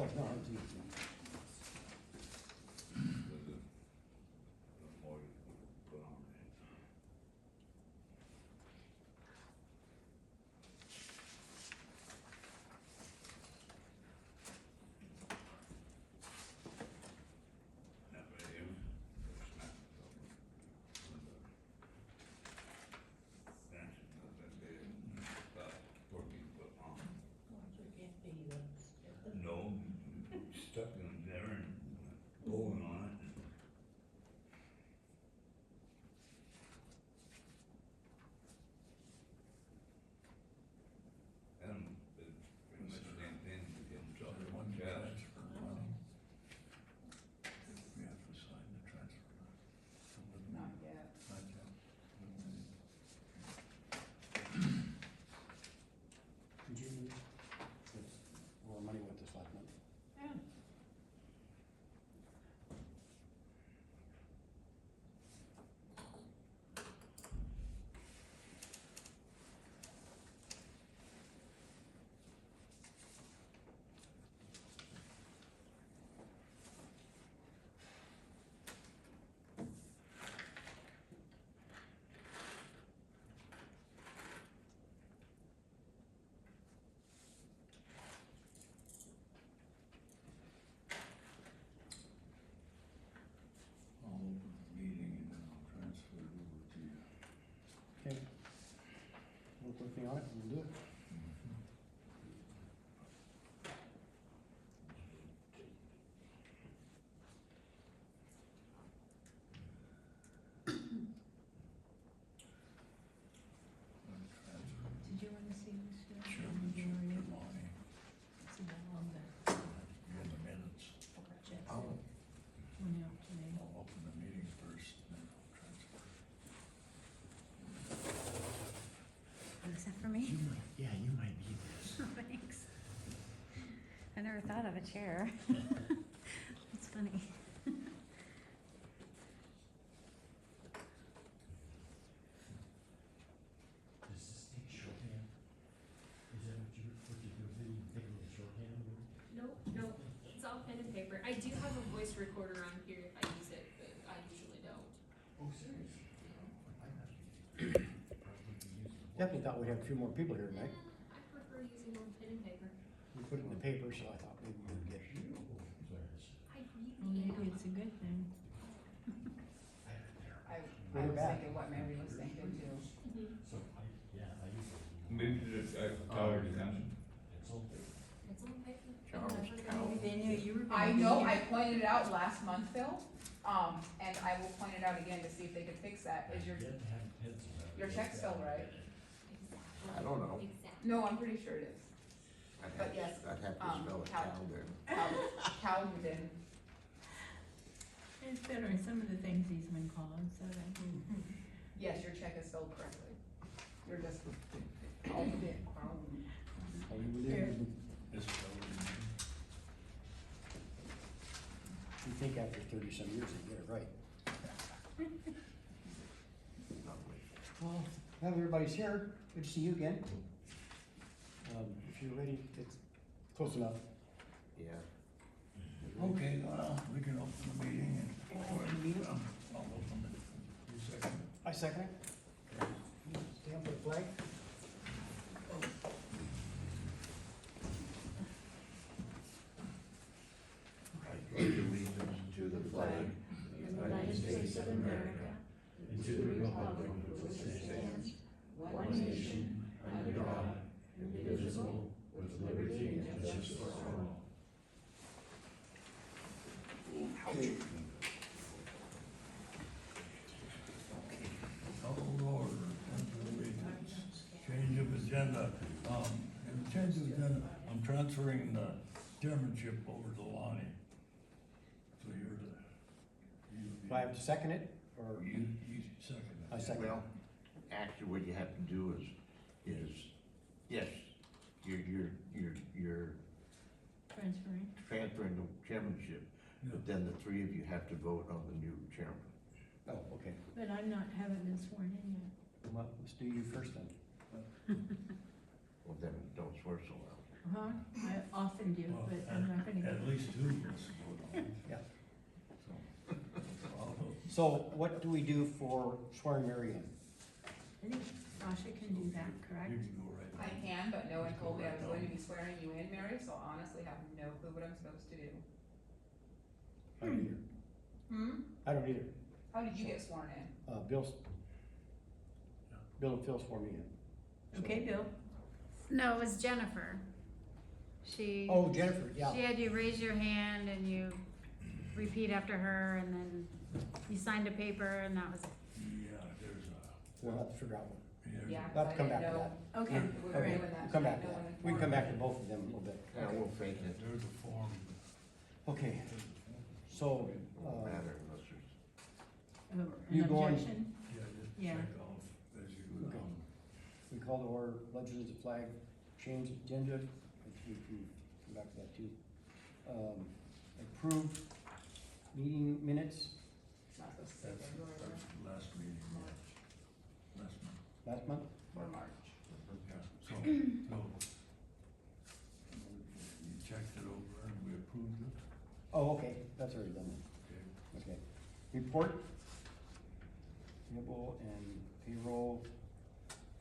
Oh, no, it's easy. No, stuck in there and bowling on it. And it's pretty much the same thing to get himself in one chest. We have to sign the transfer. Not yet. Not yet. Did you need more money with this last month? Yeah. I'll open the meeting and then I'll transfer it over to you. Okay. Work with me on it, we'll do it. Transfer. Did you want to see this? Chairman, Lonnie, See that on the in the minutes. check I'll went out today. open the meeting first, then I'll transfer. Is that for me? Yeah, you might need this. Thanks. I never thought of a chair. That's funny. Does this take shorthand? Is that what you do, taking the shorthand? No, it's all pen and paper. I do have a voice recorder on here if I use it, but I usually don't. Oh, serious? Definitely thought we'd have a few more people here tonight. I prefer using on pen and paper. We put it in the paper, so I thought maybe we'd get. I Well, really maybe am. it's a good thing. I was back. thinking what Mary was thinking too. Mhm. Maybe just, Tyler's attention. It's on paper. Charles I'm never Cow. gonna- Maybe they knew you were I gonna be know, here. I pointed it out last month, Phil, and I will point it out again to see if they could fix that. Is your check still right? Exactly. I don't know. Exactly. No, I'm pretty sure it is. I'd But have, yes, I'd have to um, spell it Cal- Cal then. Calhoun. It's better in some of the things he's been called, so that he. Yes, your check is spelled correctly. You're just Calhoun. Oh, you were there? This is You think after 30-some years they get it right. Lovely. Well, now that everybody's here, good to see you again. If you're ready, it's close enough. Yeah. Okay, we can open the meeting and. I'll open it. You second it. I second it. Stand for the flag. I pledge allegiance to the flag of the United States of America and to the republic for which it stands, one nation, under God, indivisible, with liberty and justice for all. Call to order, pledge of allegiance. Change of agenda, in the change of agenda, I'm transferring the chairmanship over to Lonnie. So you're the, Do I have to second it, or you second it. I second it? Well, actually, what you have to do is, yes, you're Transferring. transferring the chairmanship, but then the three of you have to vote on the new chairman. Oh, okay. But I'm not, haven't been sworn in yet. Well, let's do you first then. Well, then don't swear so loud. I often do, Well, but I'm not gonna At go. least two of us vote on it. Yeah. So, I'll vote. So what do we do for swearing Mary in? I think Sasha can do that, You correct? can go right I now. can, but no one told me I was going to be swearing you in, Mary, so honestly have no clue what I'm supposed to do. I don't either. I don't either. How did you get sworn in? Bill and Phil swore me in. So- Okay, Bill? No, it was Jennifer. She. Oh, Jennifer, yeah. She had you raise your hand and you repeat after her and then you signed a paper and that was it. Yeah, there's We'll have to figure out one. there's Yeah, a- We'll have to come I back to didn't that. know. Okay, We were Okay, doing we'll that come tonight. back to No that. one We can come informed back me. to both of them a little bit. Yeah, we'll fake it. There's a form. Okay, so, Won't matter unless there's. You An going- objection? Yeah, just Yeah. check off as you go Okay. down. we call to order legislative flag change agenda, we can come back to that too. Approve meeting minutes Not supposed to say That's, February that's last meeting, March, last month, last month. or March. yeah, so, you checked it over and we approved it, Oh, okay, that's already done. okay? Okay. Report. Payable and payroll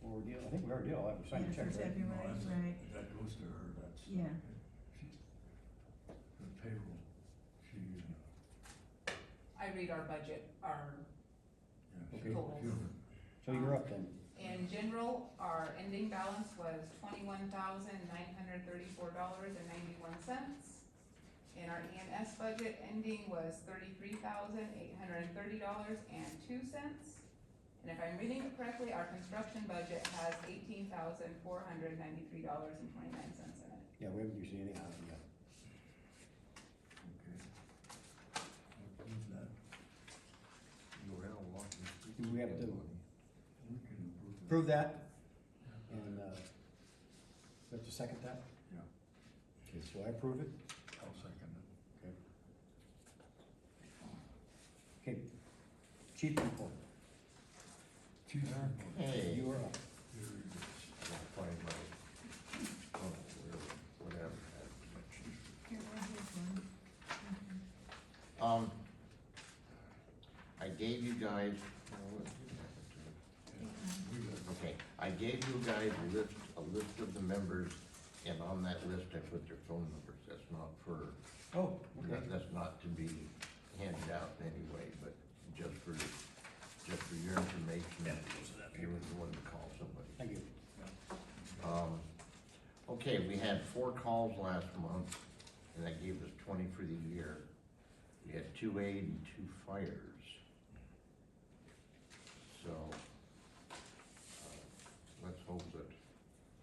for deal, I think we already did all that, we signed the Yeah, check, for right? February, No, that's- right. That goes to her, that's. Yeah. The payroll, she, I read our budget, our, yeah. Okay. Totals. So you're up then. in general, our ending balance was $21,934.91. And our EMS budget ending was $33,830.02. And if I'm reading it correctly, our construction budget has $18,493.29 in it. Yeah, we haven't used anything out of it yet. Okay. Approve that, Go around walking. Do we have to we can approve that. approve that? And, we have to second that? Yeah. Okay, so I approve it. I'll second it. Okay. Chief report. Chief report. Hey. You are up. Here it is. I'll find my, oh, whatever. Here, well, here's one. I gave you guys, We got okay, I gave you guys a list of the members, and on that list I put their phone numbers. That's not for, Oh, okay. that's not to be handed out anyway, but just for your information. Yeah, goes to that If you were the one to call somebody. Thank you. Okay, we had 4 calls last month, and that gave us 20 for the year. We had 2 aid and 2 fires. So, let's hope that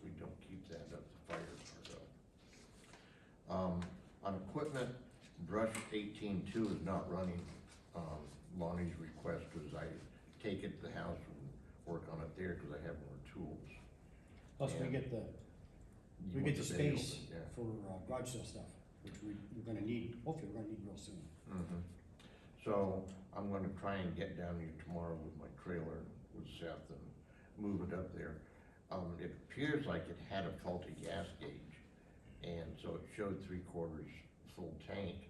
we don't keep that up, the fires are up. On equipment, brush 18.2 is not running. Lonnie's request was I take it to the house and work on it there, cause I have more tools. Plus, we Yeah. get the, You we want get the bid space open, yeah. for garage sale stuff, which we're gonna need, hopefully we're gonna need real soon. Mhm. So I'm gonna try and get down here tomorrow with my trailer with Seth and move it up there. It appears like it had a faulty gas gauge, and so it showed 3/4 full tank.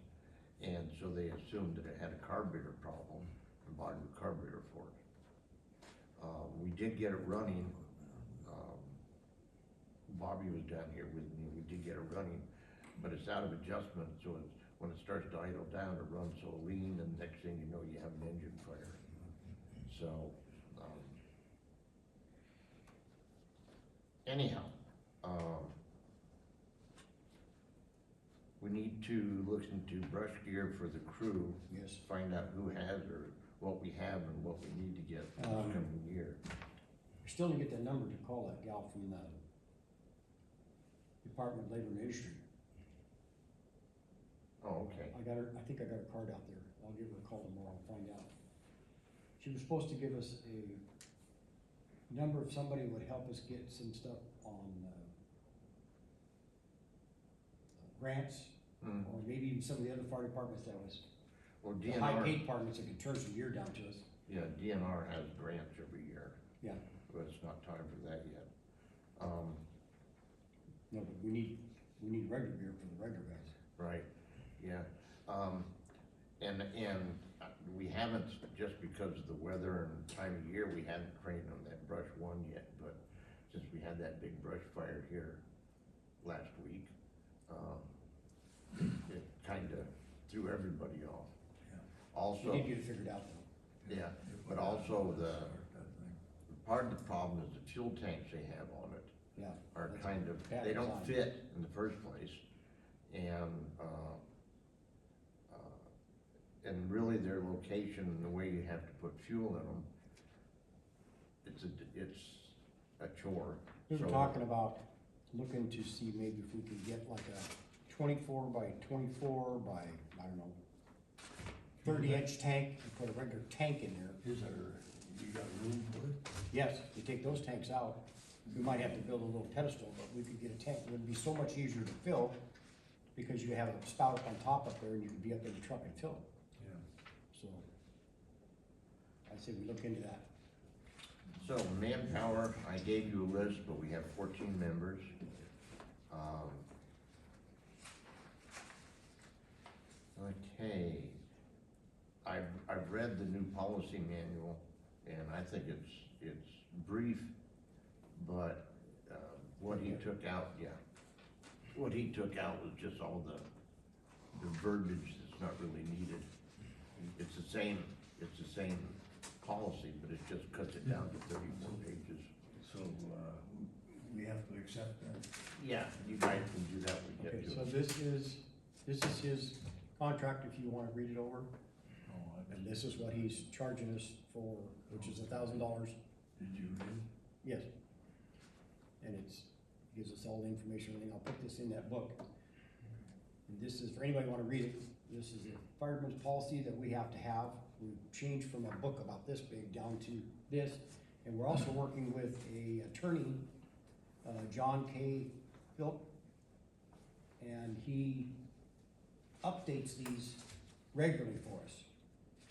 And so they assumed that it had a carburetor problem and bought a new carburetor for it. We did get it running. Bobby was down here with me, we did get it running, but it's out of adjustment, so it's, when it starts to idle down, it runs so lean, and next thing you know, you have an engine fire. So, anyhow, we need to look into brush gear for the crew, Yes. find out who has or what we have and what we need to get for this coming year. We still didn't get that number to call that gal from the Department of Labor and Industry. Oh, okay. I think I got her card out there. I'll give her a call tomorrow and find out. She was supposed to give us a number if somebody would help us get some stuff on, grants, Mm. or maybe even some of the other fire departments that was, Well, the high paid DNR, departments that could turn some gear down to us. yeah, DNR has grants every year, Yeah, but it's not time for that yet. no, but we need we need regular gear for the regular guys. Right, yeah, and we haven't, just because of the weather and time of year, we hadn't trained on that brush one yet, but since we had that big brush fire here last week, it kinda threw everybody off. Yeah. We Also, need to get it figured out though. yeah, but also part of the problem is the fuel tanks they have on it Yeah. are That's kind of, bad they don't design. fit in the first place. And really their location and the way you have to put fuel in them, it's a chore. We were So- talking about looking to see maybe if we could get like a 24 by 24 by, I don't know, 30-inch tank and put a regular tank in there. Is there, you got room for it? Yes, we take those tanks out, we might have to build a little pedestal, but we could get a tank. It would be so much easier to fill because you have a spout up on top up there and you could be up in the truck and fill it. Yeah. So I'd say we look into that. So manpower, I gave you a list, but we have 14 members. Okay, I've read the new policy manual, and I think it's brief, but, what he took out, what he took out was just all the verbiage that's not really needed. It's the same policy, but it just cuts it down to 34 pages. So, we have to accept that. Yeah, you guys can do that when you Okay, get to so it. this is his contract if you wanna read it over. Oh, And this is what he's charging us for, which is $1,000. did you read? Yes. And gives us all the information, everything. I'll put this in that book. And this is, for anybody wanna read it, this is a fireman's policy that we have to have. We've changed from a book about this big down to this. And we're also working with a attorney, John K. Philp. And he updates these regularly for us.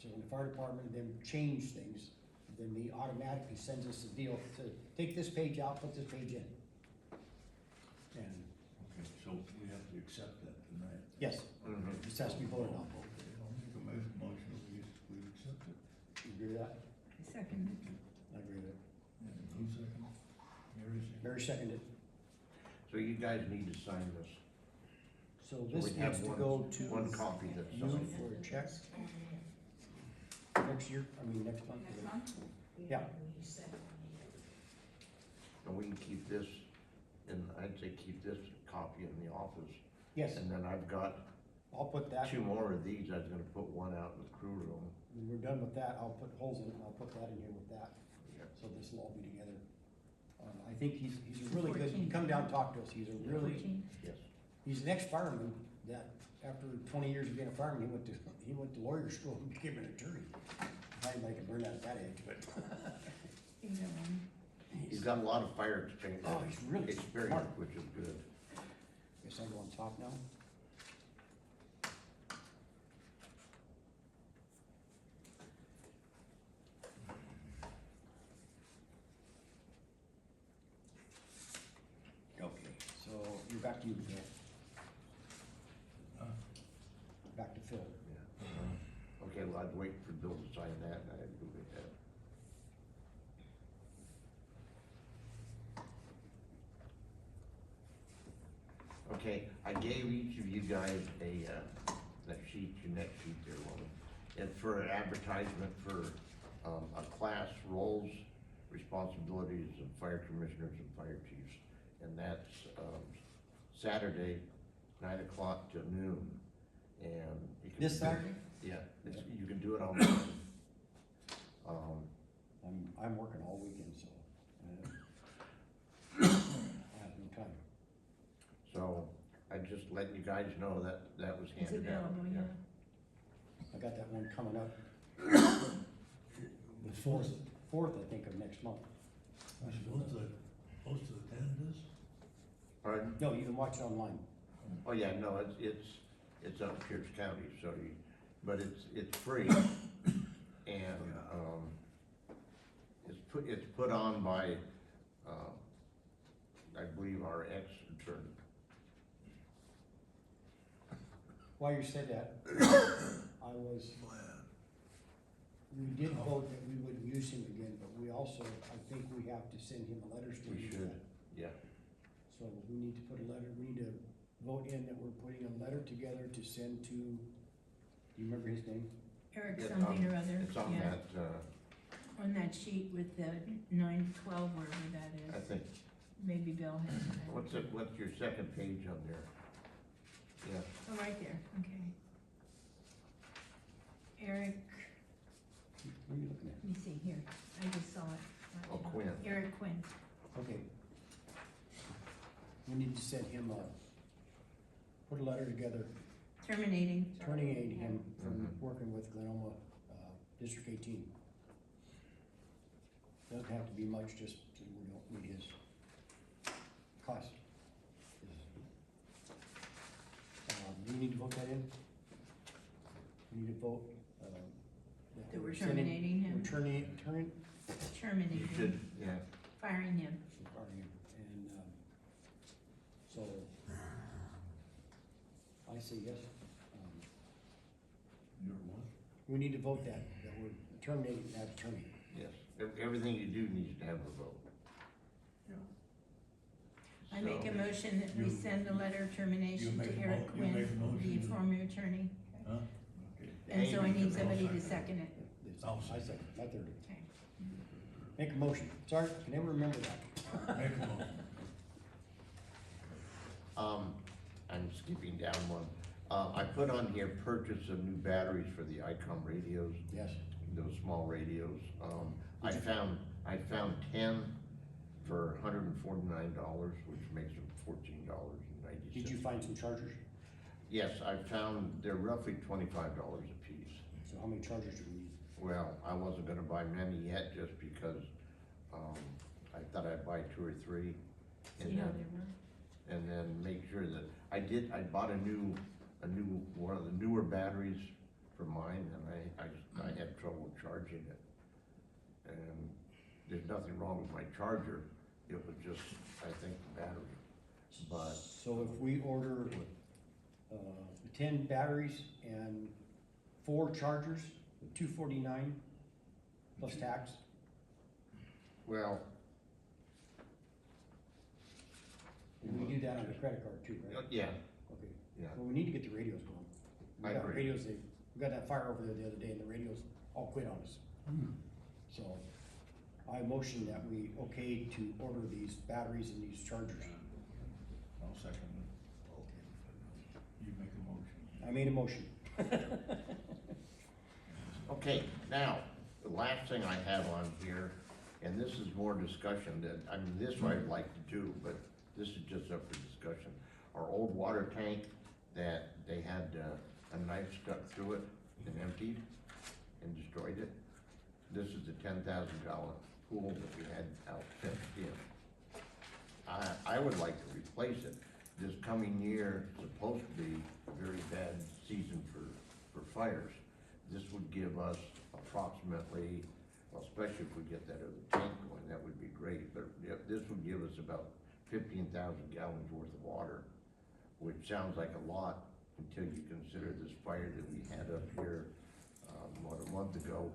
So when the fire department then change things, then he automatically sends us a deal, says, take this page out, put this page in. And, Okay, so we have to accept that tonight. yes, Mhm. this has to be voted on. Okay, I'll make a motion, we accept it. You agree with that? Second. I agree with it. And who second? Mary second? Mary seconded. So you guys need to sign this. So So this we have needs to one- go to One copy that's you signed. for a check next year, next month. Next month? Yeah, And we can keep this, and I'd say keep this copy in the office. yes, And then I've got I'll put that, 2 more of these, I was gonna put one out in the crew room. when we're done with that, I'll put holes in it, and I'll put that in here with that. Yeah. So this will all be together. I think he's a really good, he come down and talk to us, he's a really, 14. Yes. he's an ex-fireman that, after 20 years of being a fireman, he went to lawyer school and became an attorney. Anybody can learn that at that age, but. He's got a lot of fire experience. Oh, he's really Experience, smart. which is good. Guess I go on top now. Okay, so you're back to you, Phil. Back to Phil. Yeah. Okay, well, I'd wait for Bill to sign that, and I'd move ahead. Okay, I gave each of you guys that sheet, your next sheet there, woman. It's for an advertisement for, a class roles, responsibilities of fire commissioners and fire chiefs. And that's, Saturday, 9 o'clock to noon, and. you can- This Saturday? Yeah, you can do it online. I'm working all weekend, so. I have no time. So, I just let you guys know that was It's handed out. available, yeah. I got that one coming up, The fourth, fourth, I think, of next month. we're supposed to attend this? Pardon? No, you can watch it online. Oh, yeah, no, it's up in Pierce County, so but it's free. And, it's put on by, I believe our ex-attorney. While you said that, we did vote that we wouldn't use him again, but we also, I think we have to send him a letter We stating should, that. yeah. So we need to put a letter, we need to vote in that we're putting a letter together to send to, do you remember his name? Eric Yeah, something or other, It's on yeah, that, on that sheet with the 912, wherever that I is. think, Maybe Bill has it. what's your second page on there? Yeah, Oh, right there, okay. Eric, What are you looking at? let me see here, I just saw it. Oh, Quinn. Eric Quinn. Okay. We need to send him put a letter together Terminating. terminating him from Mhm. working with Glenoma, District 18. Doesn't have to be much, just so we don't need his cost. Do we need to vote that in? We need to vote, That we're sending- terminating him. We're Terminating you him, should, yeah. firing him. firing him, and, so, I say yes. You're what? We need to vote that we're terminating that attorney. Yes, everything you do needs to have a vote. I make a So- motion that we You- send a letter of termination make to a Eric you Quinn, make a motion the to- former attorney. Huh? Okay. And so I Amy, need somebody to second. second it. I'll I second, my third. Okay. Make a motion. Sorry, I can never remember that. Make a motion. I'm skipping down one. I put on here purchase of new batteries for the ICOM radios, Yes. those small radios. I found 10 for $149, which makes them $14.90. Did you find some chargers? Yes, I found they're roughly $25 a piece. So how many chargers do we need? Well, I wasn't gonna buy many yet, just because, I thought I'd buy 2 or 3. and See how then- they work? And then make sure that, I bought a new, one of the newer batteries for mine, and I had trouble charging it. And there's nothing wrong with my charger, it was just, I think, the battery. But, So if we order, 10 batteries and 4 chargers, $249 plus tax, well, and we do that on the credit card too, right? yeah, Okay. yeah, Well, we need to get the radios going. I We got agree. radios, we got that fire over there the other day and the radios all quit on us. So I motion that we okay to order these batteries and these chargers. I'll second it. You make a motion. I made a motion. okay, now, the last thing I have on here, and this is more discussion that, I mean, this I'd like to do, but this is just up for discussion. Our old water tank that they had a knife stuck through it and emptied and destroyed it. This is the $10,000 pool that we had out fenced in. I would like to replace it. This coming year is supposed to be a very bad season for fires. This would give us approximately, well, especially if we get that other tank going, that would be great, but this would give us about 15,000 gallons worth of water, which sounds like a lot until you consider this fire that we had up here, about a month ago.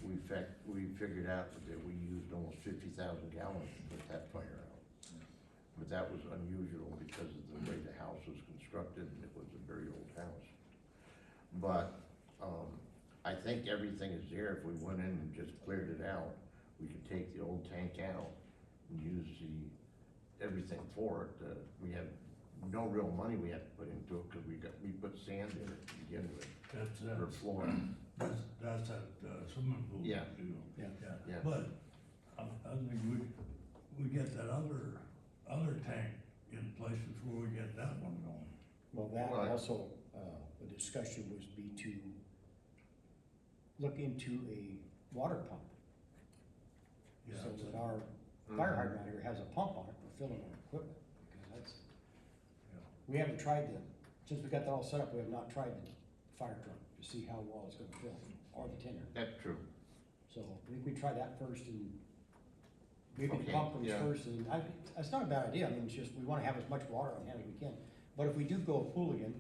We figured out that we used almost 50,000 gallons to put that fire out. But that was unusual because of the way the house was constructed, and it was a very old house. But, I think everything is there. If we went in and just cleared it out, we could take the old tank out and use everything for it. We have no real money we have to put into it, cause we put sand in it to begin with, for That's flooring. that swimming pool. Yeah. too. Yeah. Yeah. But, I think we get that other tank in place before we get that one going. Well, that Right. also, the discussion was be to look into a water pump. Yeah, So it's that a- our fire hydrant here has a pump on it for filling our equipment, because that's, Yeah. we haven't tried since we got that all set up, we have not tried the fire truck to see how well it's gonna fill, or the tender. That's true. So I think we try that first and maybe the Okay, pump comes yeah. first, and it's not a bad idea, I mean, it's just, we wanna have as much water on hand as we can. But if we do go pool again,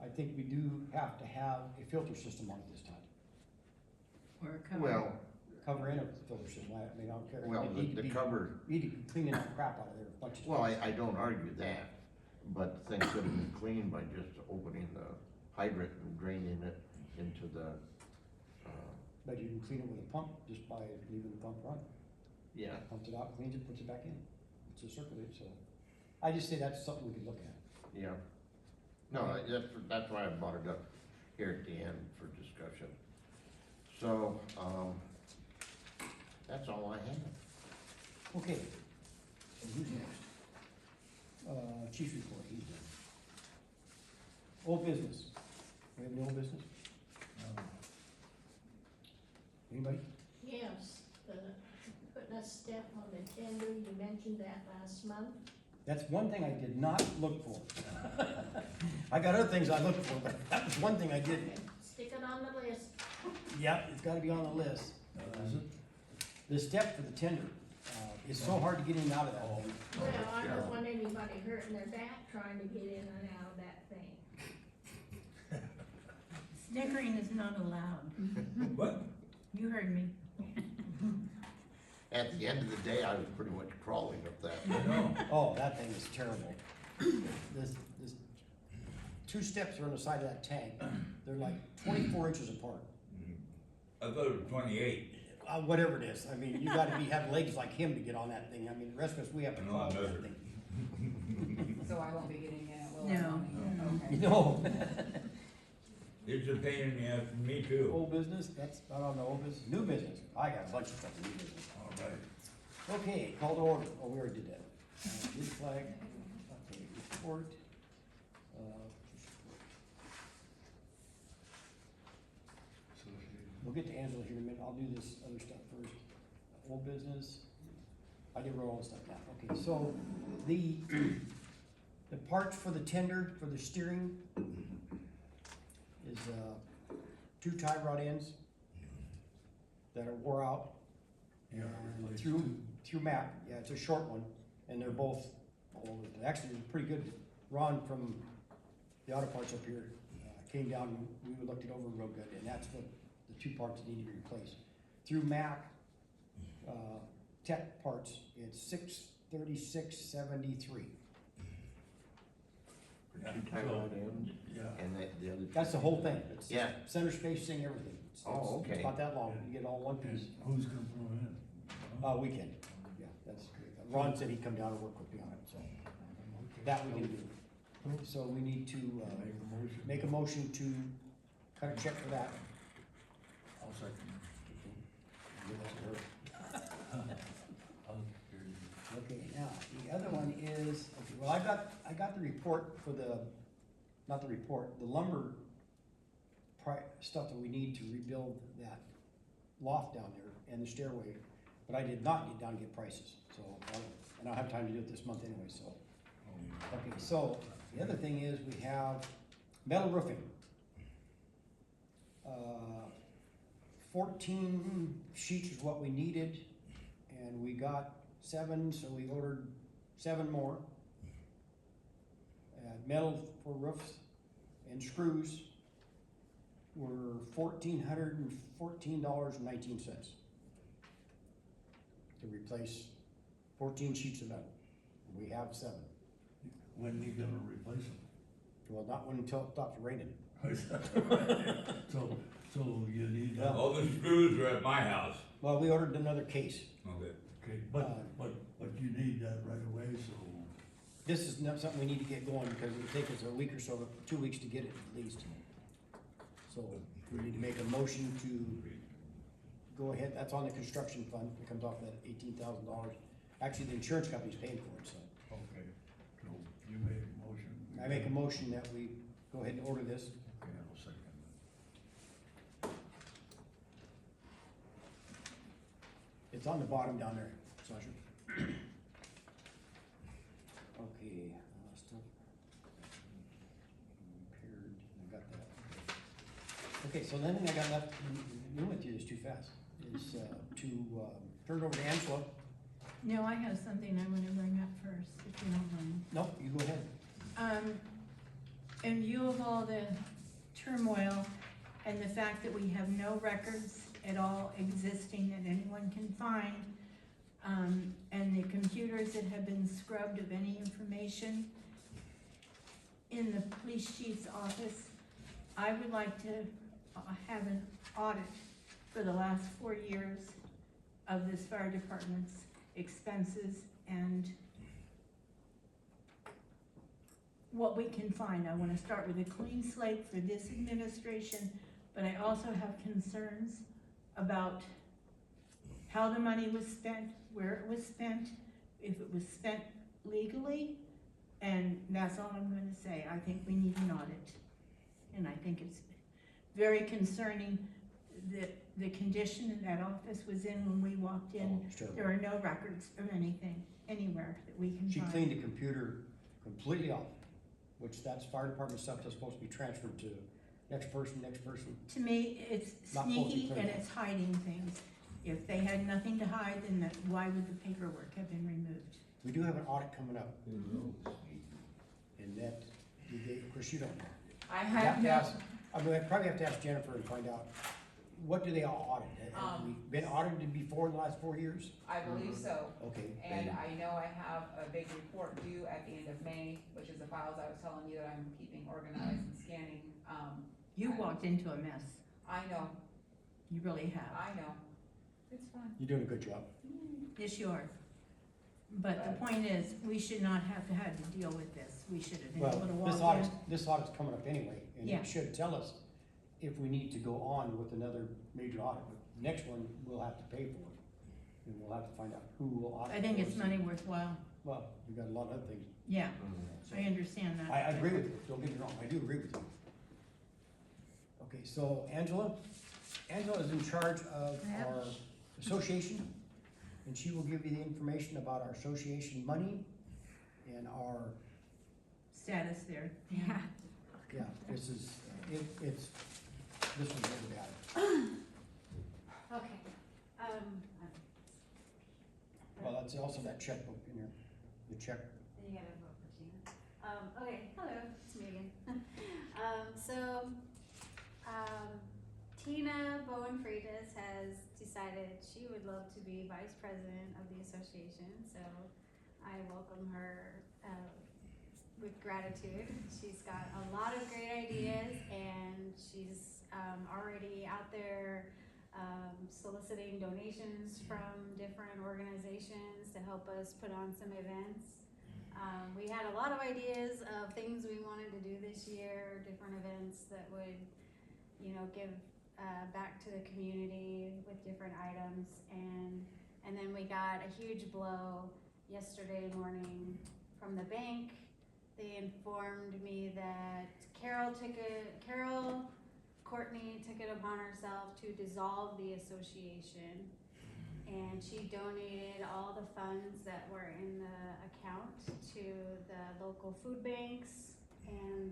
I think we do have to have a filter system on it this time. Or a cover. Well, Cover in a filter system, I mean, I don't care. well, It need to the be- cover, Need to be cleaning the crap out of there as much as well, possible. I don't argue that, but things could have been cleaned by just opening the hydrant and draining it into the, But you can clean it with a pump just by leaving the pump run. yeah, Pumps it out, cleans it, puts it back in. It's a circulate, so. I just say that's something we could look at. yeah. No, that's why I brought it up here at the end for discussion. So, that's all I have. Okay. So who's next? Chief report, he's done. Old business. We have any old business? Anybody? Yes, putting a step on the tender, you mentioned that last month. That's one thing I did not look for. I got other things I looked for, but that was one thing I didn't. Stick it on the list. Yep, it's gotta be on the list. Is it? The step for the tender, is so hard to get in and out of that thing. Well, I don't want anybody hurting their back trying to get in and out of that thing. Snickering is not allowed. What? You heard me. At the end of the day, I was pretty much crawling up that. I know. Oh, that thing is terrible. This, two steps are on the side of that tank. They're like 24 inches apart. I thought it was 28. Whatever it is, I mean, you gotta have legs like him to get on that thing. I mean, the rest of us, we have to No, crawl on never. that thing. So I won't be getting in it, will I? No. Okay. No. It's a pain in the ass for me too. Old business, that's not on the old business. New business, I got a bunch of stuff in new business. All right. Okay, call to order. Oh, we already did that. Did flag, okay, report. We'll get to Angela here in a minute. I'll do this other stuff first. Old business. I did roll all the stuff down. Okay, so the parts for the tender, for the steering is, two tie rod ends that are wore out. Yeah, And replace through, two. through Mac, yeah, it's a short one, and they're both all over. Actually, it's pretty good. Ron from the auto parts up here, came down and we looked it over real good, and that's what the two parts that need to be replaced. Through Mac, Tech parts, it's $636.73. Yeah, Two tie rod ends, Yeah. and the other. That's the whole thing. It's Yeah. center spacing, everything. Oh, It's okay. about that long. You get all one And piece. who's gonna put them in? We can, yeah, that's great. Ron said he'd come down and work with me on it, so that we can do. So we need to, Make a motion. make a motion to cut a check for that. I'll second. Give that to her. I'll hear you. Okay, now, the other one is, okay, well, I got the report for the, not the report, the lumber stuff that we need to rebuild that loft down there and the stairway, but I did not get down to get prices, so, and I'll have time to do it this month anyway, so. Okay, so, the other thing is, we have metal roofing. 14 sheets is what we needed, and we got 7, so we ordered 7 more. Metal for roofs and screws were $1,414.19 to replace 14 sheets of metal. We have 7. When you gonna replace them? Well, not until it stops raining. So you need, Yeah. All the screws are at my house. Well, we ordered another case. Okay. okay, but you need that right away, so. This is not something we need to get going because it'll take us a week or so, 2 weeks to get it at least. So we need to make a motion to go ahead, that's on the construction fund, it comes off that $18,000. Actually, the insurance company's paying for it, so. Okay, so you made a motion. I make a motion that we go ahead and order this. Okay, I'll second It's on the bottom down there, Sasha. Okay, stuff. Repaired, I got that. Okay, so the only thing I got left, you went through this too fast, is to turn it over to Angela. No, I have something I wanna bring up first, if you don't mind. Nope, you go ahead. in view of all the turmoil and the fact that we have no records at all existing that anyone can find, and the computers that have been scrubbed of any information in the police chief's office, I would like to have an audit for the last 4 years of this fire department's expenses and what we can find. I wanna start with a clean slate for this administration, but I also have concerns about how the money was spent, where it was spent, if it was spent legally, and that's all I'm gonna say. I think we need an audit. And I think it's very concerning that the condition that office was in when we walked in. Oh, it's terrible. There are no records of anything, anywhere that we can She find. cleaned the computer completely off, which that's fire department stuff that's supposed to be transferred to next person. To me, it's Not supposed to be sneaky cleaned and up. it's hiding things. If they had nothing to hide, then why would the paperwork have been removed? We do have an audit coming up, Who knows? and that, of course, you don't know. I You have have to no, ask, I mean, I probably have to ask Jennifer and find out, what do they all audit? Have we been audited before in the last 4 years? I believe so. Okay, And I know I have a big report due at the end of May, which is the files I was telling you that I'm keeping organized and scanning. You walked into a mess. I know, You really have. I know. It's fine. you're doing a good job. Yes, you are. But the point is, we should not have had to deal with this. We should have been Well, able to this walk audit's, in. this audit's coming up anyway, and Yeah. it should tell us if we need to go on with another major audit. Next one, we'll have to pay for it, and we'll have to find out who will audit. I think it's those. money worthwhile. Well, we've got a lot of other things. Yeah, I understand that. I agree with you, don't get me wrong, I do agree with you. Okay, so Angela is in charge of Yep. our association, and she will give you the information about our association money and our, Status there. Yeah. yeah, this is, it's, this was really bad. Okay, Well, that's also that checkbook in there, the check. then you gotta vote for Tina. Okay, hello, it's me again. Tina Bowen Freitas has decided she would love to be vice president of the association, so I welcome her, with gratitude. She's got a lot of great ideas and she's, already out there, soliciting donations from different organizations to help us put on some events. We had a lot of ideas of things we wanted to do this year, different events that would, give back to the community with different items. And then we got a huge blow yesterday morning from the bank. They informed me that Carol Courtney took it upon herself to dissolve the association, and she donated all the funds that were in the account to the local food banks and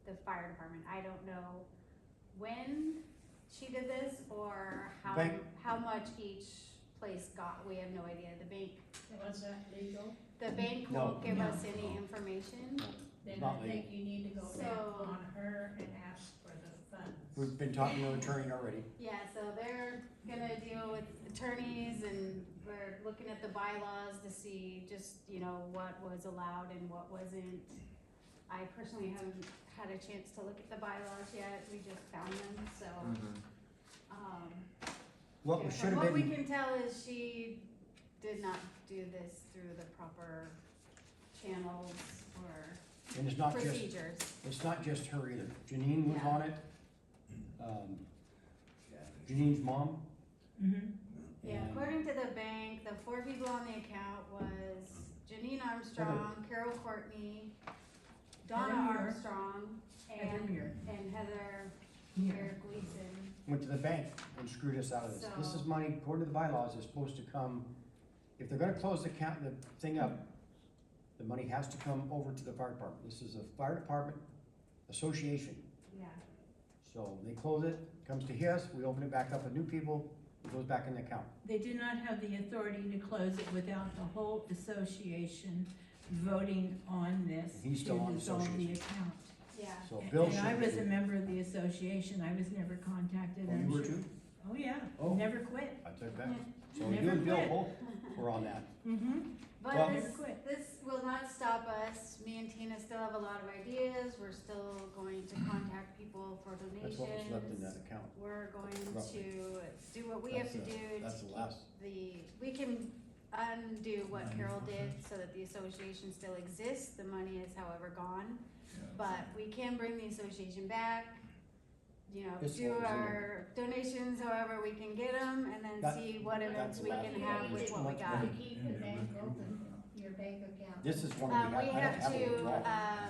the fire department. I don't know when she did this or how much each place got. We have no idea. The bank Was that legal? No, won't give no. us any information. Then Not I think you need to go back So- on her and ask for the funds. We've been talking to an attorney already. Yeah, so they're gonna deal with attorneys and we're looking at the bylaws to see just, what was allowed and what wasn't. I personally haven't had a chance to look at the bylaws yet, we just found them, so. What Yeah, should from have what we been, can tell is she did not do this through the proper channels or and it's not just, procedures. it's not just her either. Janine was Yeah. on it. Janine's mom. Mm-hmm. Yeah, and- according to the bank, the 4 people on the account was Janine Armstrong, Carol Courtney, Donna Heather Muir. Armstrong, Heather and Muir. Heather Muir. Gleason. Went to the bank and screwed us out of this. This is money, according to the bylaws, is supposed to come, if they're gonna close the thing up, the money has to come over to the fire department. This is a fire department association. Yeah, So they close it, comes to his, we open it back up with new people, it goes back in the account. They did not have the authority to close it without the whole association voting on this He's still to on dissolve the association. account. Yeah. So Bill And I should was be- a member of the association, I was never contacted. Oh, I'm you were sure- too? Oh, yeah, Oh. never quit. I took that. So Never you and Bill quit. both were on that. Mm-hmm. But Well- this, Never quit. this will not stop us. Me and Tina still have a lot of ideas. We're still going to contact people for That's what was left in that donations. account. We're going Roughly. to do what we have to That's, do to that's the keep last. we can undo what Carol did so that the association still exists. The money is however gone. But we can bring the association back, you know, This do one was in our donations however we can get them, and then That- see what events that's we the can last have one. with what we got. To keep the bank open, your bank account. This is one we We have, I don't have have a to, withdrawal.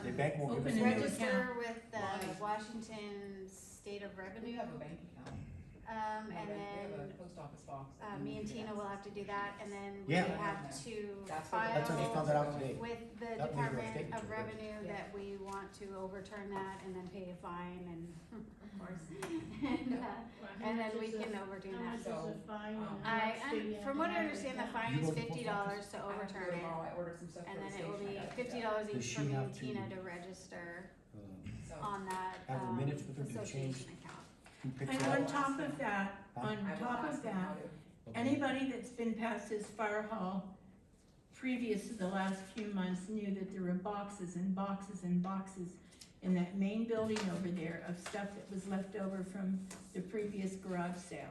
The bank won't give us open a money. new register with the Right. Washington State of We Revenue, have a bank account. and We have a then, post office box. me and Tina will have to do that, and then we Yeah. have to That's what the- That's what I just found that out today. with the That was our Department statement, of right? Revenue Yeah. that we want to overturn that and then pay a fine and, of course. And then we can overdo How that. much is So, a fine and how I, much do you have from to what I have understand, the it fine You is go to the post $50 to I have to go overturn it. tomorrow. I ordered some stuff And for then the it will station. be I gotta pick $50 up. Does each she for me have and to, Tina to register So, on that, have her minutes with her to change? association account. Who picks And it on up? top of that, Huh? on I will top ask of them how that, to. anybody that's been past this fire hall previous to the last few months knew that there were boxes and boxes and boxes in that main building over there of stuff that was left over from the previous garage sale.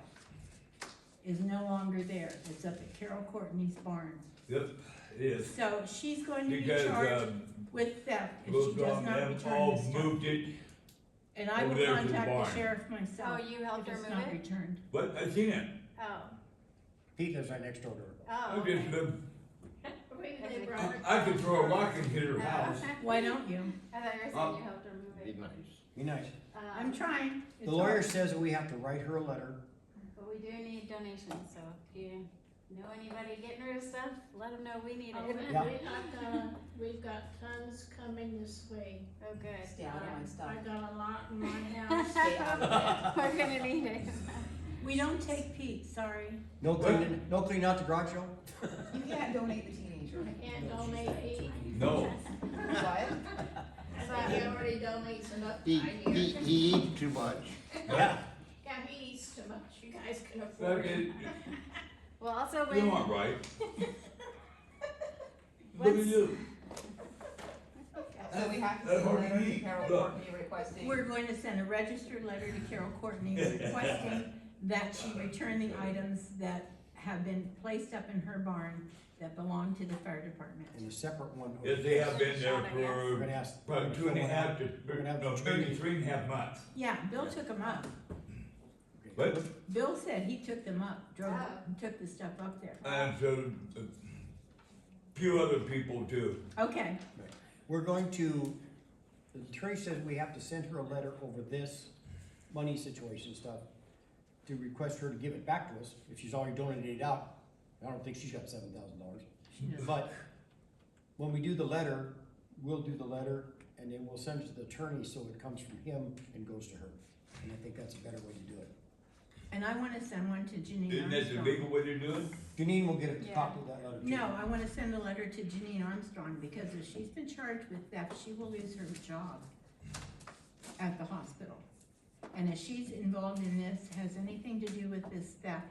Is no longer there. It's up at Carol Courtney's barn. Yep, it is. So she's going to be Because, charged with theft if those she does not them return all the stuff. moved it, And I over will there to the contact barn. the sheriff myself Oh, you if helped her it's move not it? returned. but I seen it. Oh, Pete lives right next door to her. oh, I just, okay. Maybe Has they it- brought it. I could throw a rock and hit her house. Why don't you? I thought you were saying you helped her move Be it. nice. Be nice. I'm trying. It's The lawyer hard. says that we have to write her a letter. But we do need donations, so if you know anybody getting rid of stuff, let them know we need Oh, it. man, Yeah. we've got tons coming this way. Oh, good. Stay out of my stuff. I got a lot in my house. Stay out of it. We're gonna need it. We don't take Pete, sorry. No cleaning, no cleaning out the garage show? You can't donate the teenager. I can't donate Pete. No. What? I thought he already donates enough. He, I he, hear. he eats too much. Yeah. Yeah, he eats too much. You guys can afford it. Okay, Well, also you when, aren't right. Look at What's- you. So we have to That's send a hard to letter to eat. Carol Look. Courtney requesting. We're going to send a registered letter to Carol Courtney requesting that she return the items that have been placed up in her barn that belong to the fire department. And a separate one. Yes, they have been there We're for gonna ask. probably 2.5 We're gonna have to, the no, maybe training. 3.5 months. Yeah, Bill took them up. But, Bill said he took them up, drove, Oh. took the stuff up there. and so, a few other people too. Okay, We're going to, the attorney says we have to send her a letter over this money situation stuff to request her to give it back to us, if she's already donated it out. I don't think she's got $7,000. she does. But when we do the letter, we'll do the letter and then we'll send it to the attorney so it comes from him and goes to her. And I think that's a better way to do it. And I wanna send one to Janine Isn't that the Armstrong. legal way to do it? Janine will get a Yeah. copy of that letter too. No, I wanna send a letter to Janine Armstrong, because if she's been charged with theft, she will lose her job at the hospital. And if she's involved in this, has anything to do with this theft,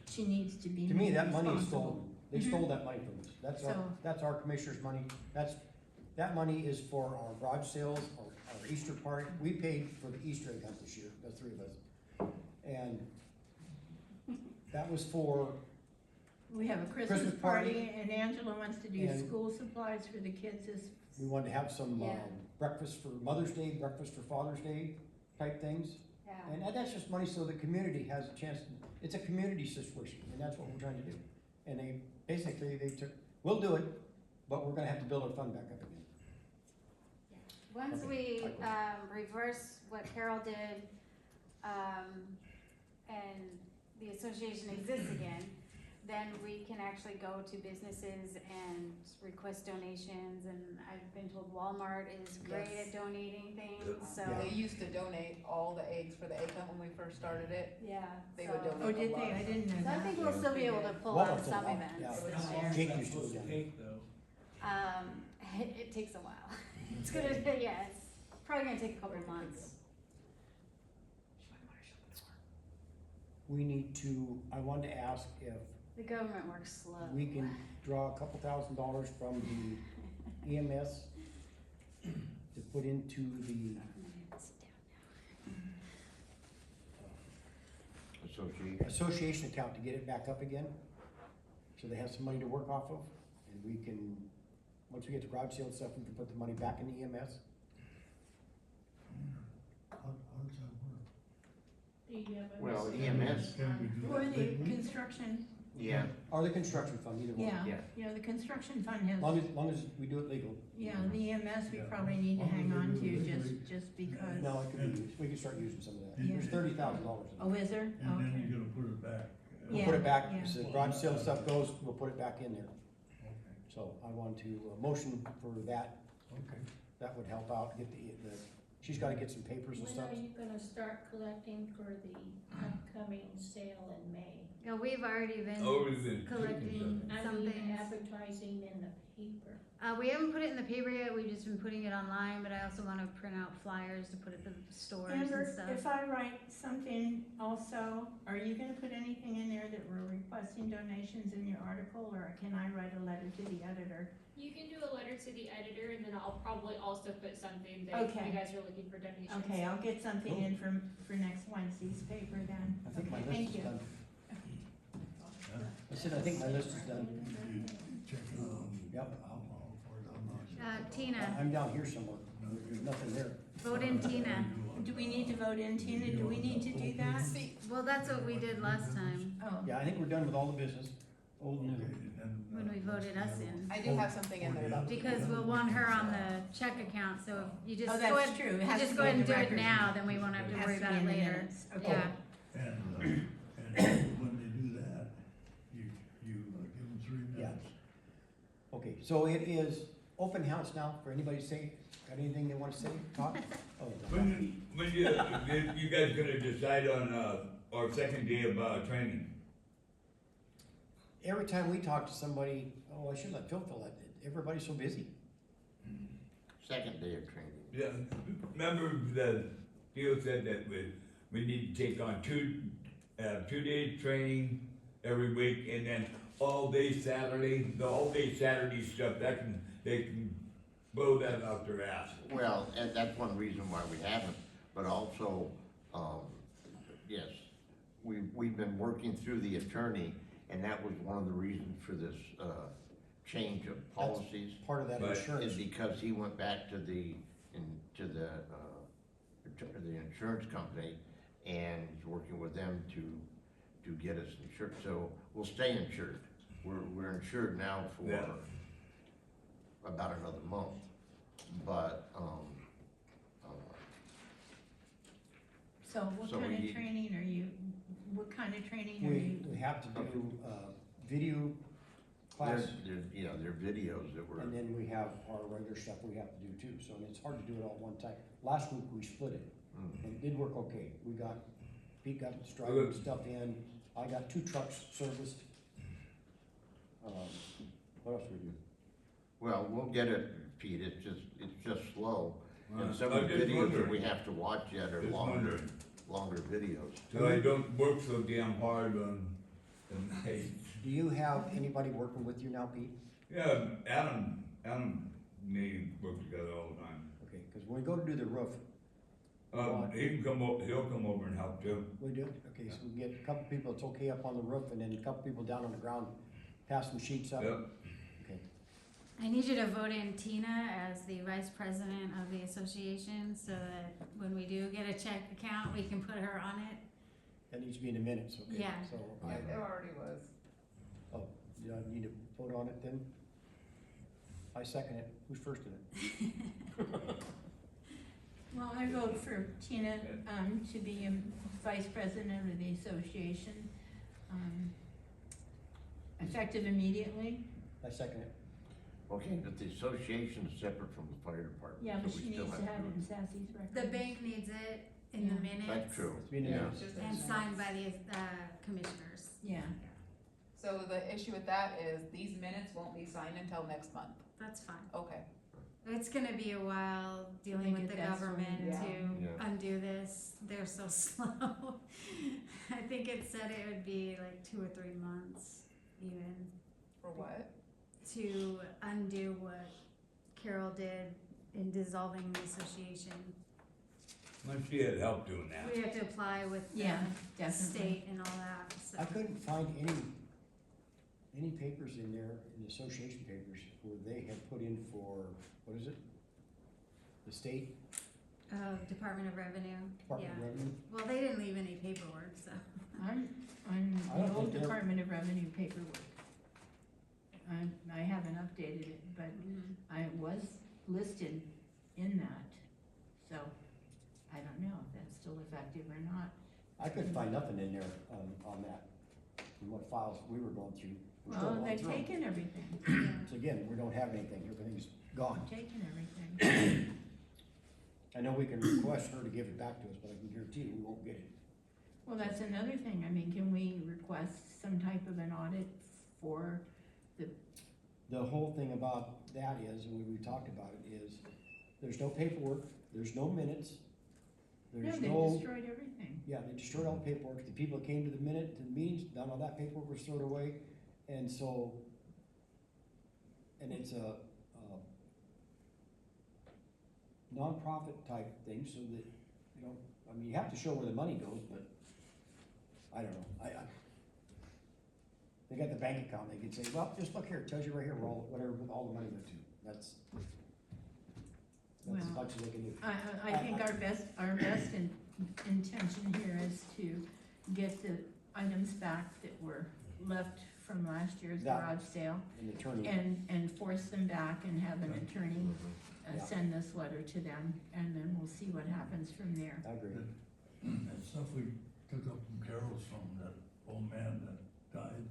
she needs to be To me, made that money is responsible. stolen. They stole that money from us. So- That's our commissioner's money. That money is for our garage sales, our Easter party. We paid for the Easter egg hunt this year, the three of us. And that was for, We have a Christmas Christmas party. party, and Angela wants to do And- school supplies for the kids this, we wanted to have some Yeah. breakfast for Mother's Day, breakfast for Father's Day type things. Yeah. And that's just money so the community has a chance, it's a community situation, and that's what we're trying to do. And they took, we'll do it, but we're gonna have to build our fund back up again. Once Okay. we, reverse what Carol did, and the association exists again, then we can actually go to businesses and request donations, and I've been told Walmart is great Yes. at donating things, so. Yeah. They used to donate all the eggs for the egg hunt when we first started it. Yeah. They so- would donate. oh, did they? I didn't know So I that. think we'll still be able to pull Walmart's out a some lot, events yeah. this year. Jake used to do that. Cake though. it takes a while. It's gonna, yeah, it's probably gonna take a couple months. We need to, I wanted to ask if The government works slow. we can draw a couple $1,000s from the EMS to put into the association account to get it back up again. So they have some money to work off of, and we can, once we get the garage sale and stuff, we can put the money back in the EMS. How does that work? Do you have a? Well, list? EMS, Can we do For that the legally? construction, yeah, Or the construction fund, either one. yeah, Yeah. you know, the construction fund has, Long as we do it legal. yeah, the EMS we Yeah. probably need to Long as hang we on do to, it just, legally. just because. No, it could be used, we can start using some of that. Yeah. There's $30,000 in Oh, it. is there? And then Okay. you're gonna put it back. We'll put it back, Yeah. as the garage sale stuff goes, we'll put it back in there. Okay, So I want to motion for that, okay. that would help out, get the, she's gotta get some papers and When stuff. are you gonna start collecting for the upcoming sale in May? Yeah, we've already been Already been collecting I some mean, things. advertising in the paper. We haven't put it in the paper yet, we've just been putting it online, but I also wanna print out flyers to put at the stores and Amber, stuff. if I write something also, are you gonna put anything in there that we're requesting donations in your article, or can I write a letter to the editor? You can do a letter to the editor, and then I'll probably also put something that Okay. you guys are looking for donations. Okay, I'll get something in for next Wednesday's paper then. I think my Okay, list thank is you. done. I said, I think my list is done. Check it out. Yep. I'll for it, I'm not sure. Tina, I'm down here somewhere, there's nothing there. vote in Tina. Do we need to vote in, Tina? Do we need to do that? See, well, that's what we did last time, Oh, Yeah, I think we're done with all the business, old and Okay, new. and then, when we voted us in. I do have something in there though. Because we'll want her on the check account, so if you just oh, go that's ahead, true. It you has just to go be ahead in and the do it record. now, then we won't have to Has worry to be about it in the later. minutes. Okay. Yeah, and when they do that, you give them 3 Yeah. minutes. Okay, so it is open house now for anybody to say, got anything they wanna say, talk? Oh, When you guys gonna decide on, our second day of, training? every time we talk to somebody, oh, I should let Phil fill that, everybody's so busy. second day of training. Yeah, remember the deal said that we need to take on 2 days training every week, and then all day Saturday, the all day Saturday stuff, they can blow that out their ass. Well, and that's one reason why we haven't, but also, yes, we've been working through the attorney, and that was one of the reasons for this, change of policies. Part of that But insurance. Is because he went back to the insurance company and he's working with them to get us insured, so we'll stay insured. We're insured now for Yeah. about another month, but, So what So kind we of need- training are you, what kind of training are you? We have to do, video class, there are videos that were, and then we have our regular stuff we have to do too, so it's hard to do it all at one time. Last week, we split it, and it did work okay. Pete got his driving stuff in, I got 2 trucks serviced. What else we do? well, we'll get it, Pete, it's just slow. And some I of the just videos that wondering. we have to watch yet are Just longer wondering. videos. So I don't work so damn hard on the nights. Do you have anybody working with you now, Pete? Yeah, Adam, me work together all the time. Okay, because when we go to do the roof, He'll come over and help too. we do, okay, so we get a couple people, it's okay up on the roof, and then a couple people down on the ground, pass some sheets up. Yep. Okay, I need you to vote in Tina as the vice president of the association, so that when we do get a check account, we can put her on it. that needs to be in the minutes, okay? Yeah. So, It already was. oh, do I need to vote on it then? I second it, who's first in it? Well, I vote for Tina, to be vice president of the association, effective immediately. I second it. Okay, but the association is separate from the fire department. Yeah, so but we she still needs to do have it it. in Sassy's record. The bank needs it in the Yeah. minutes. That's true, It's been in yeah. there. It's just And insurance. signed by the, commissioners. Yeah, So the issue with that is these minutes won't be signed until next month. That's fine. Okay, It's gonna be a while dealing Think with it the that's government when- Yeah. to Yeah. undo this. They're so slow. I think it said it would be like 2 or 3 months even For what? to undo what Carol did in dissolving the association. Well, she had help doing that. We have to apply with Yeah, the definitely. state and all that, so. I couldn't find any papers in there, in the association papers, where they had put in for, what is it? The state Department of Revenue, Department yeah. of Revenue? Well, they didn't leave any paperwork, so. On I don't the old think they're- Department of Revenue paperwork. I haven't updated it, but I was listed in that, so I don't know if that's still effective or not. I couldn't find nothing in there, on that, in what files we were going through. We're still Well, going they've through 'em. taken everything, So again, we don't have anything, everything's gone. taken everything. I know we can request her to give it back to us, but I can guarantee you we won't get it. Well, that's another thing, I mean, can we request some type of an audit for, The whole thing about that is, and we talked about it, is there's no paperwork, there's no minutes, no, there's they no, destroyed everything. yeah, they destroyed all the paperwork. The people that came to the meetings, none of that paperwork was thrown away. And so, and it's a nonprofit type thing, so that, you know, I mean, you have to show where the money goes, but I don't know, they got the bank account, they could say, well, just look here, it tells you right here where all the money went to. That's as Well, much as they can do. I think our best intention here is to get the items back that were left from last year's That- garage sale An attorney, and force them back and have an attorney Yeah. send this letter to them, and then we'll see what happens from there. I agree. That stuff we took up from Carol's from that old man that died.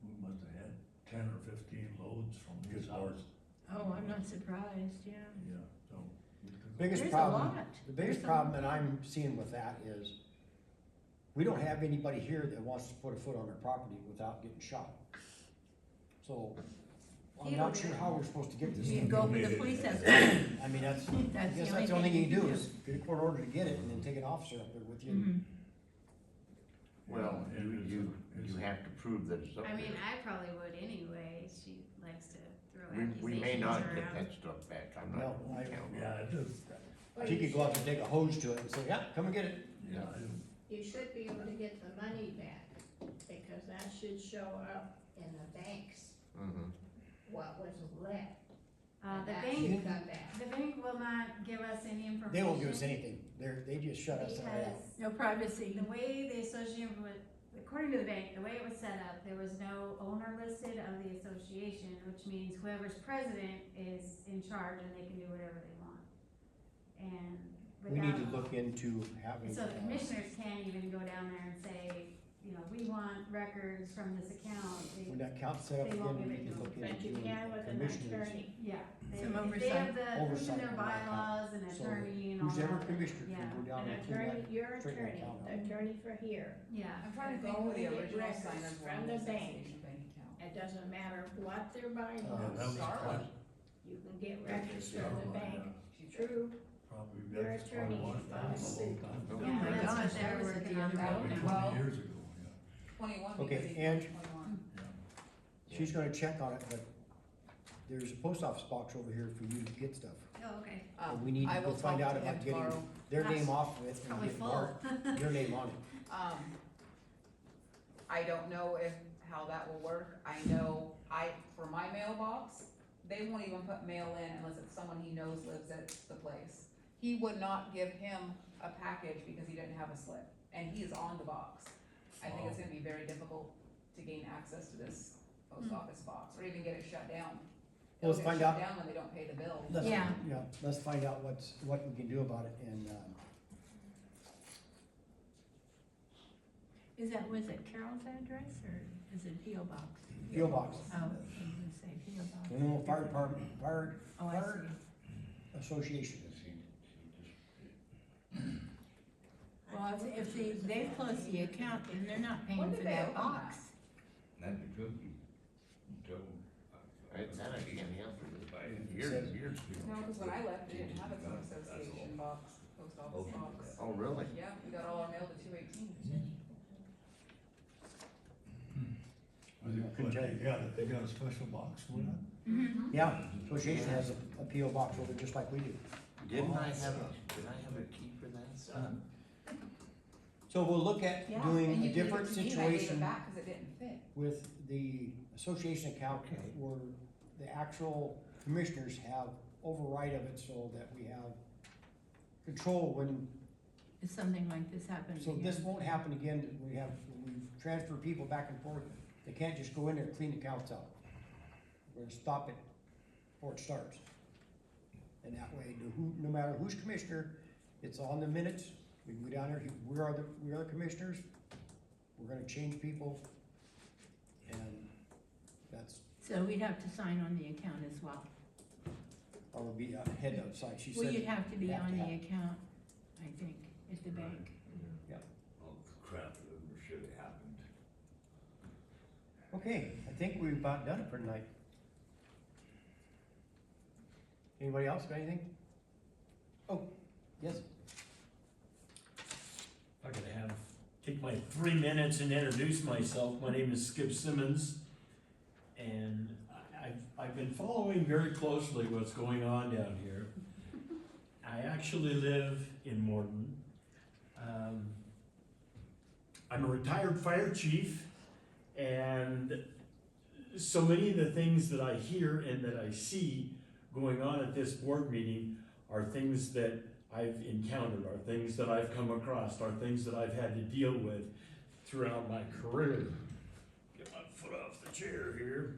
We must have had 10 or 15 loads from his house. Oh, I'm not surprised, yeah. Yeah, so. we took up- Biggest There's a problem, lot. the biggest There's a problem lot. that I'm seeing with that is, we don't have anybody here that wants to put a foot on their property without getting shot. So, I'm He'll not do sure it. how we're supposed to get this You thing. go for the police escort. I mean, I That's guess the that's the only thing you can do, can is get a court order to get it, and then take an officer up there with you. Mhm. Well, And you it's- have to prove that it's up I mean, there. I probably would anyway. She likes to throw We accusations may not get around. that stuff back, I'm No, not I- counting. Yeah, it is. She could go out and take a hose to it and say, yeah, come and get it. Yeah, I do. You should be able to get the money back, because that should show up in the banks, Mhm. what was left. The And that bank, should come back. the bank will not give us any information. They won't give us anything, they just shut us out. Because No privacy. the way the association was, according to the bank, the way it was set up, there was no owner listed of the association, which means whoever's president is in charge and they can do whatever they want. And We need to without, look into having. so the commissioners can't even go down there and say, you know, we want records from this account. When that account's set up They again, won't we give it need to to look them. But you into can with an commissioners. attorney. Yeah, they, Some they oversight. have the, who's in Oversight their on that account. bylaws and So attorney and all that. who's ever commissioner Yeah. can go down An and clean attorney, that. your straighten that attorney, account the out. attorney for here. Yeah. I'm trying to Go think who the get original records signers were from on the the bank. association bank account. It doesn't matter what their Yeah, that bylaws was Starla. quite- you can get records from the Starla, bank yeah. through Probably your that's probably attorney what is that gonna was a sue. long time ago. Oh Yeah, my that's what gosh, they that were was at working the on. other That building. 12. 20 years ago, 21 Okay, because he and- turned 21. yeah. She's gonna check on it, but there's a post office box over here for you to get stuff. Oh, okay. And we need I to go will find talk out to him about getting tomorrow. their That's name off of it and Probably getting full. your name on it. I don't know how that will work. I know for my mailbox, they won't even put mail in unless it's someone he knows lives at the place. He would not give him a package because he didn't have a slip, and he is on the box. I think it's gonna be very difficult to gain access to this post office box, or even get it shut down. Well, let's They'll get find shut out. down when they don't pay the bill. Let's- Yeah. Yeah, let's find out what we can do about it, and, Was it Carol's address or is it P.O. Box? P.O. Box, Oh, I was gonna say P.O. Box. Glenoma Fire Department, Fire Oh, I Fire Association. Well, if they've closed the account, then they're not paying When for did they that open box. That's the cookie. So, Right, Santa, you can't help it. Years and years ago. No, cause when I left, it didn't have its own association box, post office box. Oh, really? Yeah, we got all our mail to 218. They got a special box for that? Mhm. Yeah, association has a PO box over just like we do. Did I have a key for that? So we'll look at Yeah, doing and a you gave it different to me and I gave it situation back 'cause it didn't fit. with the association account Okay. where the actual commissioners have override of it so that we have control when, If something like this happens so again. this won't happen again, that when we transfer people back and forth, they can't just go in there and clean accounts out. We're gonna stop it before it starts. And that way, no matter who's commissioner, it's on the minutes, we can go down there, we are the commissioners, we're gonna change people, and that's, So we'd have to sign on the account as well. or be ahead of site, she Well, said. you'd have to be have on to the have- account, I think, at the bank. Oh, crap, that should have happened. Okay, I think we've about done it for tonight. Anybody else got anything? Oh, yes, I gotta take my 3 minutes and introduce myself. My name is Skip Simmons. And I've been following very closely what's going on down here. I actually live in Morton. I'm a retired fire chief, and so many of the things that I hear and that I see going on at this board meeting are things that I've encountered, are things that I've come across, are things that I've had to deal with throughout my career. Get my foot off the chair here.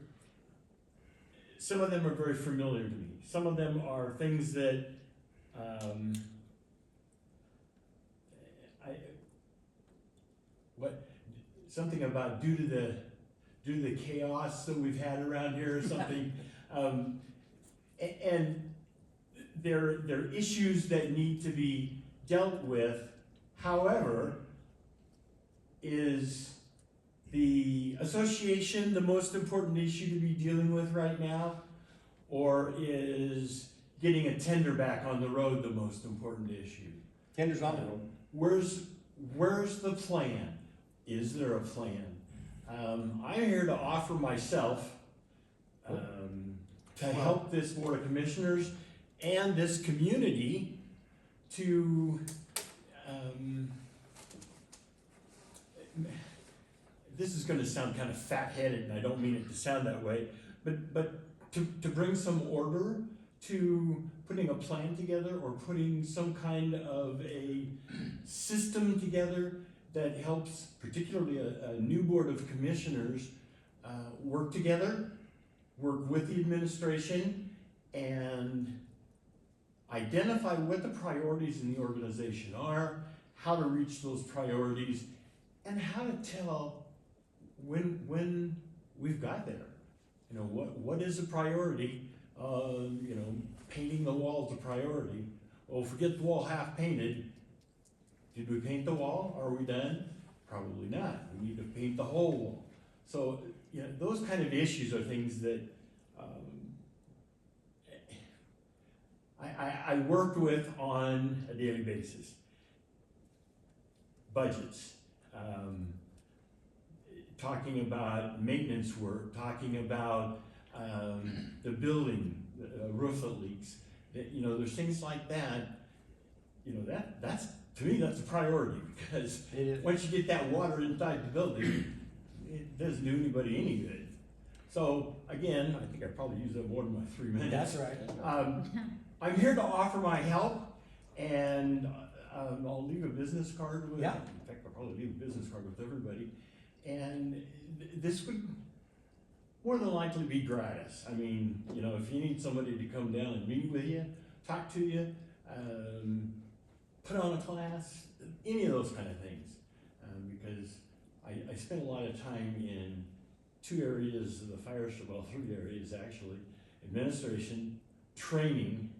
Some of them are very familiar to me. Some of them are things that something about due to the chaos that we've had around here or something. And they're issues that need to be dealt with. However, is the association the most important issue to be dealing with right now? Or is getting a tender back on the road the most important issue? tender's on the road. Where's the plan? Is there a plan? I'm here to offer myself to help this Board of Commissioners and this community to this is gonna sound kind of fat-headed, and I don't mean it to sound that way, but to bring some order to putting a plan together or putting some kind of a system together that helps particularly a new Board of Commissioners work together, work with the administration, and identify what the priorities in the organization are, how to reach those priorities, and how to tell when we've got there. You know, what is a priority? You know, painting the wall's a priority. Oh, forget the wall half painted. Did we paint the wall? Are we done? Probably not. We need to paint the whole wall. So, you know, those kind of issues are things that I work with on a daily basis. Budgets, talking about maintenance work, talking about the building, roof that leaks. You know, there's things like that. You know, that's to me that's a priority, because It is. once you get that water inside the building, it doesn't do anybody any good. So again, I think I probably used up more than my 3 minutes. That's right. I'm here to offer my help, and I'll leave a business card with. Yeah. In fact, I'll probably leave a business card with everybody. And this would more than likely be gratis. I mean, you know, if you need somebody to come down and meet with you, talk to you, put on a class, any of those kind of things, because I spent a lot of time in 2 areas of the fire, well, 3 areas actually: administration, training,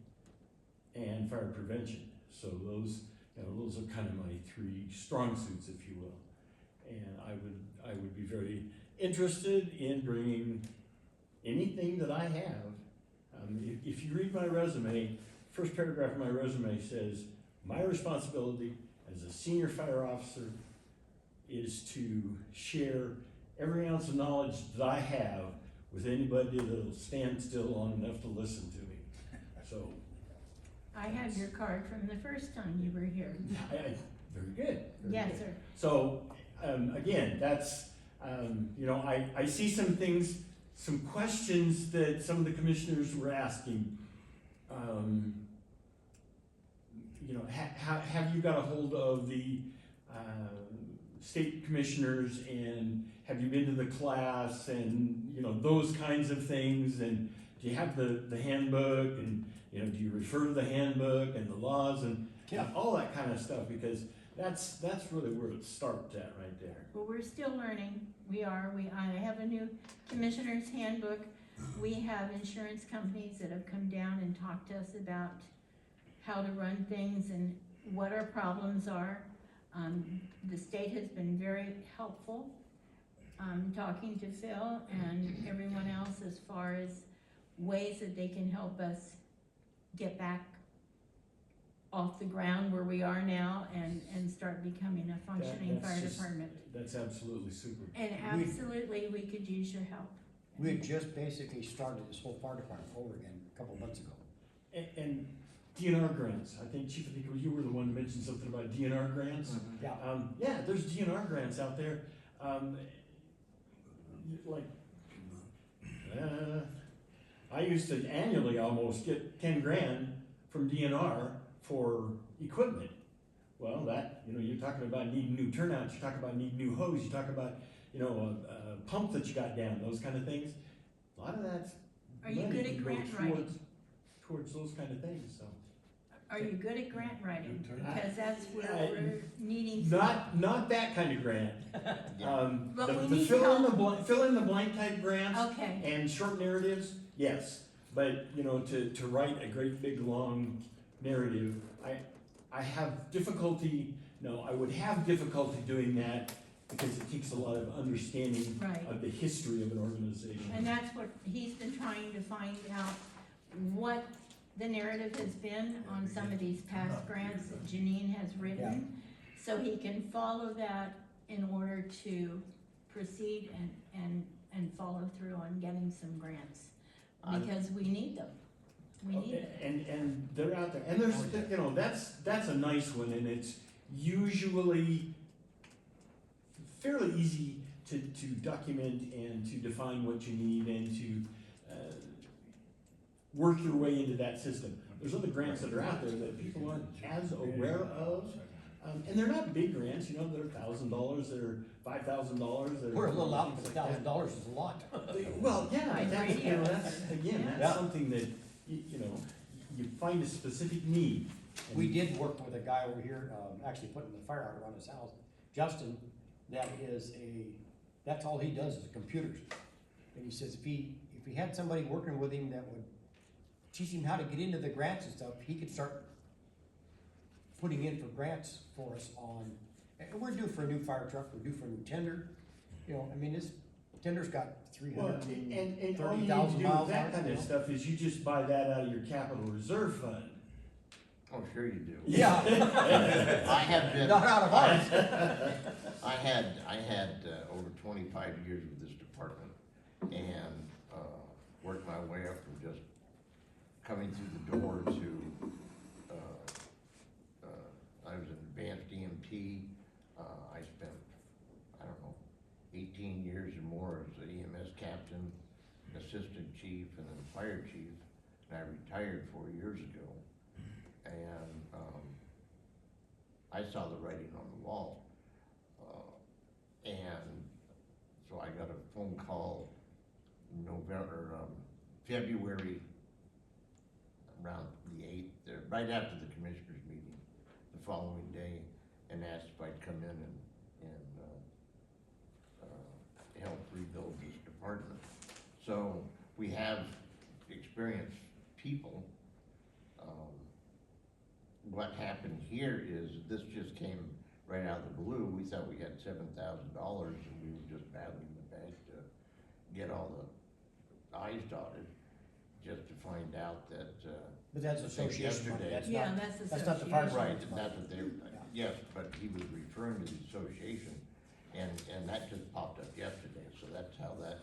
and fire prevention. So those, you know, those are kind of my 3 strong suits, if you will. And I would be very interested in bringing anything that I have, if you read my resume, first paragraph of my resume says, my responsibility as a senior fire officer is to share every ounce of knowledge that I have with anybody that'll stand still long enough to listen to me. So, I have your card from the first time you were here. very good. Very Yes, good. sir. So, again, that's, I see some things, some questions that some of the commissioners were asking. Have you got a hold of the state commissioners, and have you been to the class, and, those kinds of things, and do you have the handbook, and, do you refer to the handbook and the laws and all that kind of stuff, because that's really where it starts at right there. Well, we're still learning. I have a new commissioner's handbook. We have insurance companies that have come down and talked to us about how to run things and what our problems are. The state has been very helpful, talking to Phil and everyone else as far as ways that they can help us get back off the ground where we are now and start becoming a functioning fire department. That's absolutely super. And absolutely, we could use your help. We had just basically started this whole fire department over again a couple of months ago. And DNR grants, I think Chief, you were the one that mentioned something about DNR grants. Yeah. There's DNR grants out there. I used to annually almost get 10 grand from DNR for equipment. Well, you're talking about needing new turnouts, you're talking about needing new hose, you talk about, a pump that you got down, those kind of things. A lot of that's Are you money good can at go grant writing? towards those kind of things, so. Are you good at grant writing? Because that's where I- we're needing some. Not that kind of grant. But The we need fill in the blank type grants Okay, and short narratives, yes. But, to write a great big long narrative, I have difficulty, I would have difficulty doing that because it takes a lot of understanding right. of the history of an organization. And that's what he's been trying to find out, what the narrative has been on some of these past grants that Janine has written. So he can follow that in order to proceed and follow through on getting some grants. Because we need them. We need them. And they're out there, and there's, that's a nice one, and it's usually fairly easy to document and to define what you need and to work your way into that system. There's other grants that are out there that people aren't as aware of, and they're not big grants, they're $1,000, they're $5,000. We're a little out, but $1,000 is a lot. Well, yeah, I that's, agree. that's Yeah. something that, you find a specific need. And We did work with a guy over here, actually putting the fire out around his house, Justin, that's all he does is computers. And he says if he had somebody working with him that would teach him how to get into the grants and stuff, he could start putting in for grants for us and we're due for a new fire truck, we're due for a new tender. This tender's got and all you need to 330,000 do with miles that on kind it. of stuff is you just buy that out of your capital reserve fund. Oh, sure you do. Yeah. I have been. Not out of ours. I had over 25 years with this department and worked my way up from just coming through the door to, I was an advanced EMT. I spent, 18 years or more as an EMS captain, assistant chief, and then fire chief. And I retired 4 years ago. And I saw the writing on the wall. And so I got a phone call February around the 8th, right after the commissioners meeting, the following day, and asked if I'd come in and help rebuild this department. So we have experienced people. What happened here is this just came right out of the blue. We thought we had $7,000 and we were just battling the bank to get all the I's dotted, just to find out that, But that's I think association money, yesterday- that's Yeah, not, that's that's not the fire association. right, department's and money. that's what they, yes, but he was referring to the association, and that just popped up yesterday, so that's how that.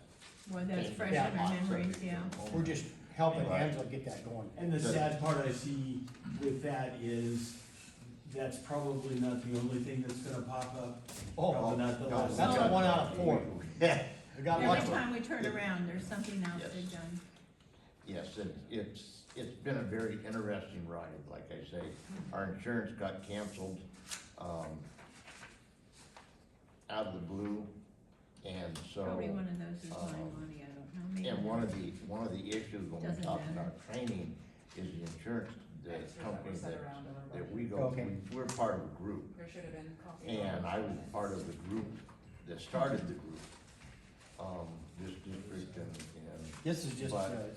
Well, that's came fresh to in be my hot memories, subject yeah. for the moment. We're just helping Right. Angela get that going. And the sad part I see with that is, that's probably not the only thing that's gonna pop up. Probably not the no, last. That's one. a 1 out of 4. Yeah, We got Every lots of, time we turn around, there's something else Yes. they've done. yes, it's been a very interesting ride, like I say. Our insurance got canceled, out of the blue, and so. Probably one of those is my um, money, I don't know, maybe. And one of the issues when we Doesn't talk matter. about training is the insurance, the company Set that, around to that we go, Okay. we're part of a group. There should have been coffee. And I was part of the group that started the group, this district and this is just, But-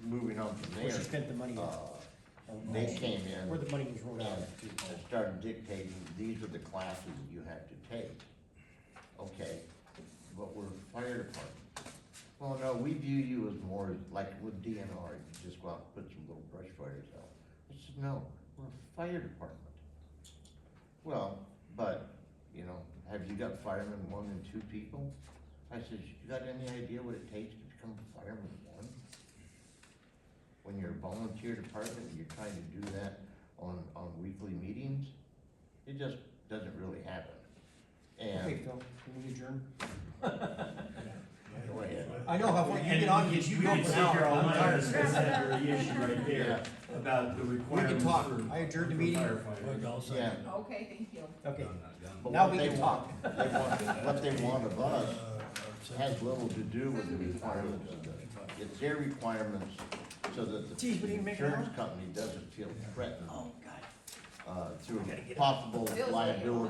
moving on from where there, she spent the money at. they came in Where the money was rolled out of too. and started dictating, these are the classes that you have to take. Okay, but we're a fire department. Well, no, we view you as more like with DNR, you just go out and put some little brush fires out. I said, no, we're a fire department. Well, but, you know, have you got firemen 1 and 2 people? I said, you got any idea what it takes to become a fireman 1? When you're a volunteer department and you're trying to do that on weekly meetings, it just doesn't really happen. Okay, And, Phil, can we adjourn? go ahead. I know, how you get on, you We go could for sit an here hour. all I'm night tired. and discuss that very issue right there, about the We requirements can talk, for. I adjourned the for meeting. firefighters. Look, I'll say. Yeah. Okay, thank you. Okay, But now what we they can want- talk. what they want of us Our has little to do with the requirements of the, it's their requirements so that the Geez, we didn't make it insurance out. company doesn't feel threatened, Oh, God. through possible Feels like it. liability